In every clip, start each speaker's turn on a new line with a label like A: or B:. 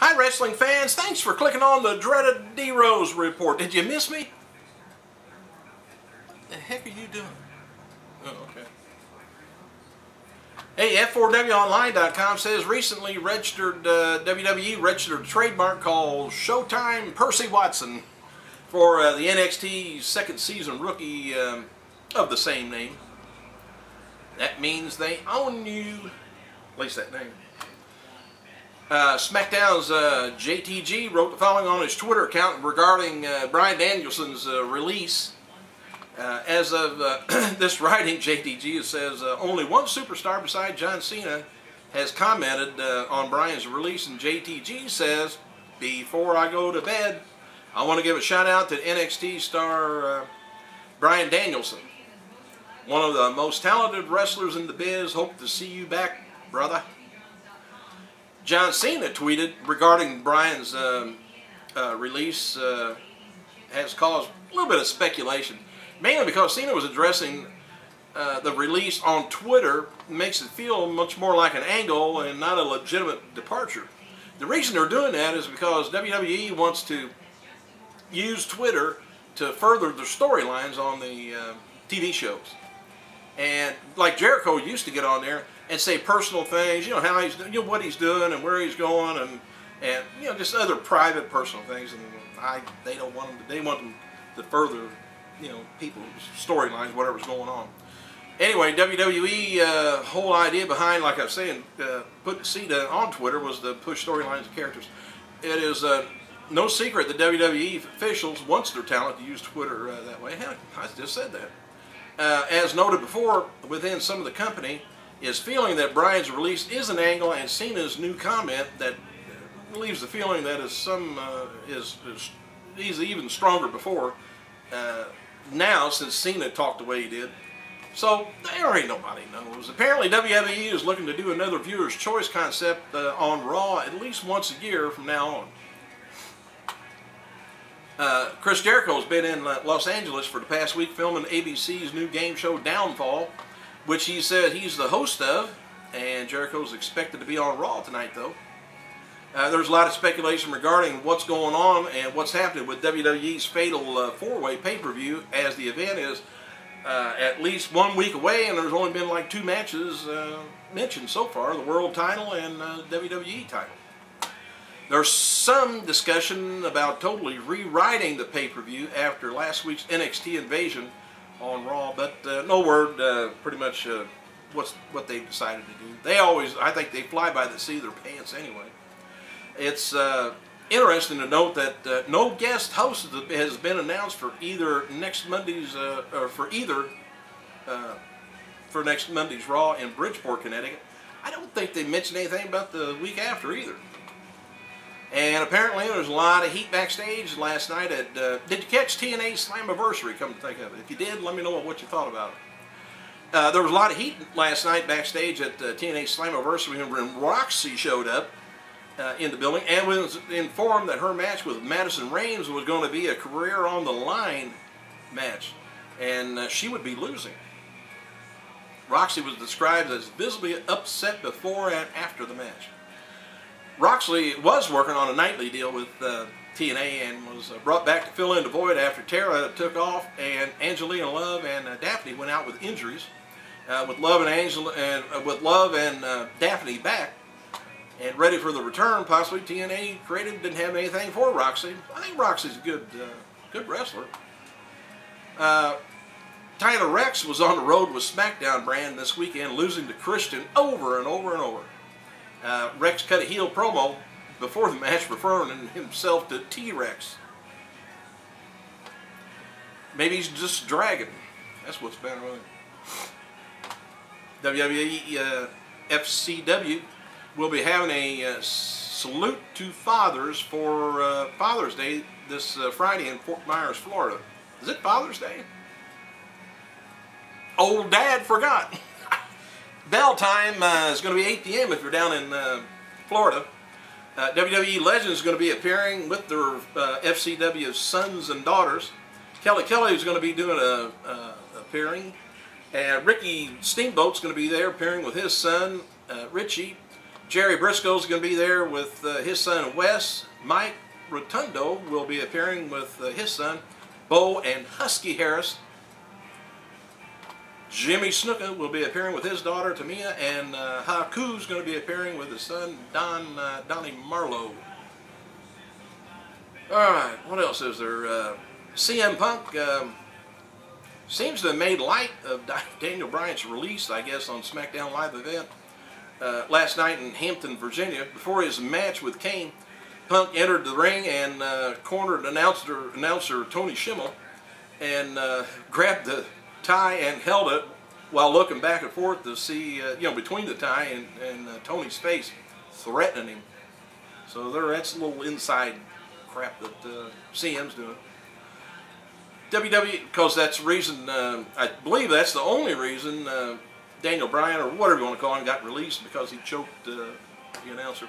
A: Hi wrestling fans, thanks for clicking on the dreaded D-Rose report. Did you miss me? The heck are you doing? Oh, okay. Hey, F4WOnline.com says recently registered WWE registered a trademark called Showtime Percy Watson for the NXT second season rookie of the same name. That means they own you, at least that name. SmackDown's JTG wrote the following on his Twitter account regarding Bryan Danielson's release. As of this writing, JTG says only one superstar beside John Cena has commented on Bryan's release, and JTG says, before I go to bed, I want to give a shout out to NXT star Bryan Danielson. One of the most talented wrestlers in the biz. Hope to see you back, brother. John Cena tweeted regarding Bryan's release has caused a little bit of speculation, mainly because Cena was addressing the release on Twitter. Makes it feel much more like an angle and not a legitimate departure. The reason they're doing that is because WWE wants to use Twitter to further their storylines on the TV shows. And like Jericho used to get on there and say personal things, you know, how he's, you know, what he's doing and where he's going, and you know, just other private personal things. And they don't want them to, they want them to further, you know, people's storylines, whatever's going on. Anyway, WWE whole idea behind, like I was saying, putting Cena on Twitter was to push storylines of characters. It is no secret that WWE officials wants their talent to use Twitter that way. Heck, I just said that. As noted before, within some of the company is feeling that Bryan's release is an angle, and Cena's new comment that leaves the feeling that he's even stronger before now, since Cena talked the way he did. So there ain't nobody knows. Apparently WWE is looking to do another viewer's choice concept on Raw at least once a year from now on. Chris Jericho has been in Los Angeles for the past week filming ABC's new game show Downfall, which he said he's the host of, and Jericho's expected to be on Raw tonight though. There's a lot of speculation regarding what's going on and what's happening with WWE's Fatal 4-Way pay-per-view, as the event is at least 1 week away, and there's only been like 2 matches mentioned so far, the World title and WWE title. There's some discussion about totally rewriting the pay-per-view after last week's NXT invasion on Raw, but no word pretty much what they've decided to do. They always, I think they fly by the seat of their pants anyway. It's interesting to note that no guest host has been announced for either next Monday's for next Monday's Raw in Bridgeport, Connecticut. I don't think they mentioned anything about the week after either. And apparently there was a lot of heat backstage last night at, did you catch TNA Slammiversary, come to think of it? If you did, let me know what you thought about it. There was a lot of heat last night backstage at TNA Slammiversary when Roxy showed up in the building and was informed that her match with Madison Rayne was going to be a career on the line match, and she would be losing. Roxy was described as visibly upset before and after the match. Roxy was working on a nightly deal with TNA and was brought back to fill in the void after Tara took off and Angelina Love and Daphne went out with injuries. With Love and Daphne back and ready for the return, possibly TNA Creative didn't have anything for Roxy. I think Roxy's a good wrestler. Tyler Rex was on the road with SmackDown brand this weekend, losing to Christian over and over and over. Rex cut a heel promo before the match referring himself to T-Rex. Maybe he's just dragging. That's what's better with him. WWE FCW will be having a salute to fathers for Father's Day this Friday in Fort Myers, Florida. Is it Father's Day? Old Dad forgot. Bell time is going to be 8 p.m. if you're down in Florida. WWE Legends is going to be appearing with their FCW sons and daughters. Kelly Kelly is going to be doing appearing. And Ricky Steamboat's going to be there appearing with his son, Richie. Jerry Briscoe's going to be there with his son Wes. Mike Rotundo will be appearing with his son Bo and Husky Harris. Jimmy Snuka will be appearing with his daughter Tamia, and Haku's going to be appearing with his son Donnie Marlowe. Alright, what else is there? CM Punk seems to have made light of Daniel Bryan's release, I guess, on SmackDown Live event last night in Hampton, Virginia. Before his match with Kane, Punk entered the ring and cornered announcer Tony Schimmel and grabbed the tie and held it while looking back and forth to see, between the tie and Tony's face, threatening him. So that's a little inside crap that CM's doing. WWE, because that's the reason, I believe that's the only reason Daniel Bryan, or whatever you want to call him, got released, because he choked the announcer.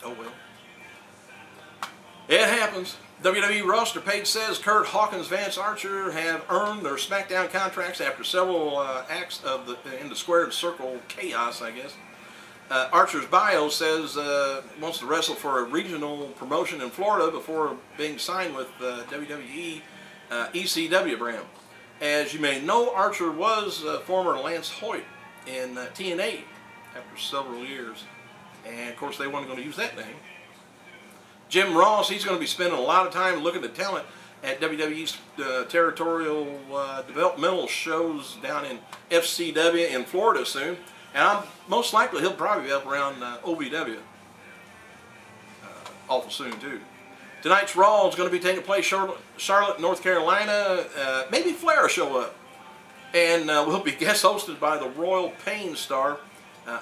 A: Oh well. It happens. WWE roster page says Kurt Hawkins, Vance Archer have earned their SmackDown contracts after several acts in the squared circle chaos, I guess. Archer's bio says wants to wrestle for a regional promotion in Florida before being signed with WWE ECW brand. As you may know, Archer was former Lance Hoyt in TNA after several years, and of course they weren't going to use that name. Jim Ross, he's going to be spending a lot of time looking at talent at WWE's territorial developmental shows down in FCW in Florida soon. And most likely he'll probably be up around OVW awful soon too. Tonight's Raw is going to be taking place Charlotte, North Carolina. Maybe Flair will show up. And will be guest hosted by the Royal Pain star,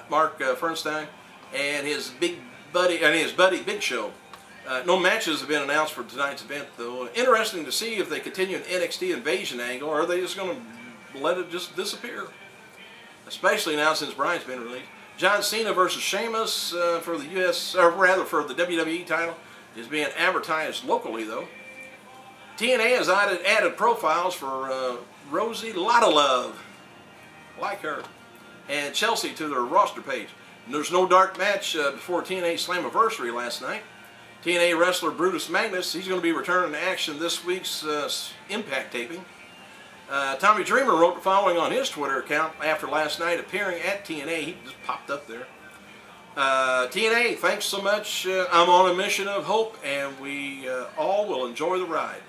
A: Mark Fernstein, and his buddy Big Show. No matches have been announced for tonight's event, though. Interesting to see if they continue an NXT invasion angle, or are they just going to let it just disappear? Especially now since Bryan's been released. John Cena versus Sheamus for the for the WWE title is being advertised locally, though. TNA has added profiles for Rosie Lotta Love, like her, and Chelsea to their roster page. And there's no dark match before TNA Slammiversary last night. TNA wrestler Brutus Magnus, he's going to be returning to action this week's Impact taping. Tommy Dreamer wrote the following on his Twitter account after last night appearing at TNA. He just popped up there. TNA, thanks so much. I'm on a mission of hope, and we all will enjoy the ride.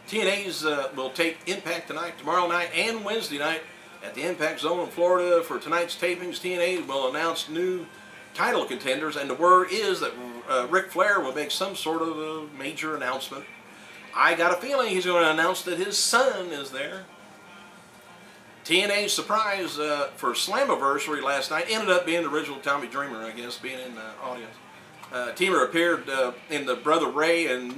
A: TNA's will take Impact tonight, tomorrow night, and Wednesday night at the Impact Zone in Florida. For tonight's tapings, TNA will announce new title contenders, and the word is that Ric Flair will make some sort of a major announcement. I got a feeling he's going to announce that his son is there. TNA's surprise for Slammiversary last night ended up being the original Tommy Dreamer, I guess, being in the audience. Dreamer appeared in the Brother Ray and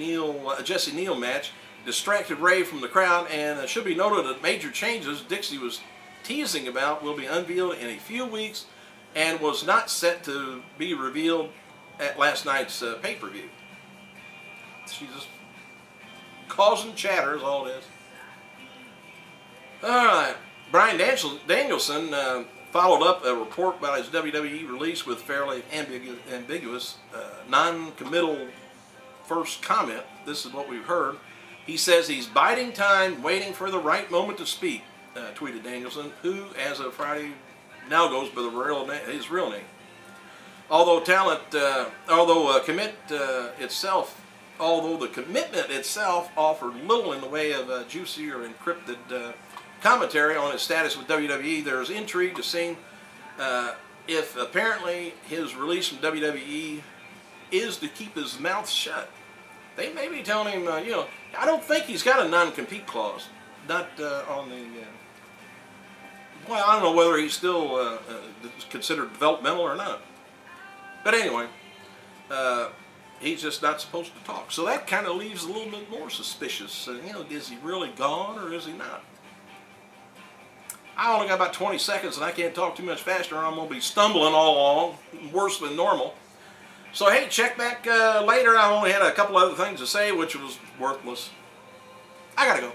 A: Jesse Neal match, distracted Ray from the crowd, and it should be noted that major changes Dixie was teasing about will be unveiled in a few weeks and was not set to be revealed at last night's pay-per-view. She's just causing chatter is all it is. Alright, Bryan Danielson followed up a report about his WWE release with fairly ambiguous, non-committal first comment. This is what we've heard. He says he's biding time, waiting for the right moment to speak, tweeted Danielson, who, as of Friday, now goes by his real name. Although the commitment itself offered little in the way of juicy or encrypted commentary on his status with WWE, there's intrigue to see if apparently his release from WWE is to keep his mouth shut. They may be telling him, I don't think he's got a non-compete clause. Not on the... well, I don't know whether he's still considered developmental or not. But anyway, he's just not supposed to talk. So that kind of leaves a little bit more suspicious. Is he really gone or is he not? I only got about 20 seconds and I can't talk too much faster or I'm going to be stumbling all along, worse than normal. So hey, check back later. I only had a couple other things to say, which was worthless. I gotta go.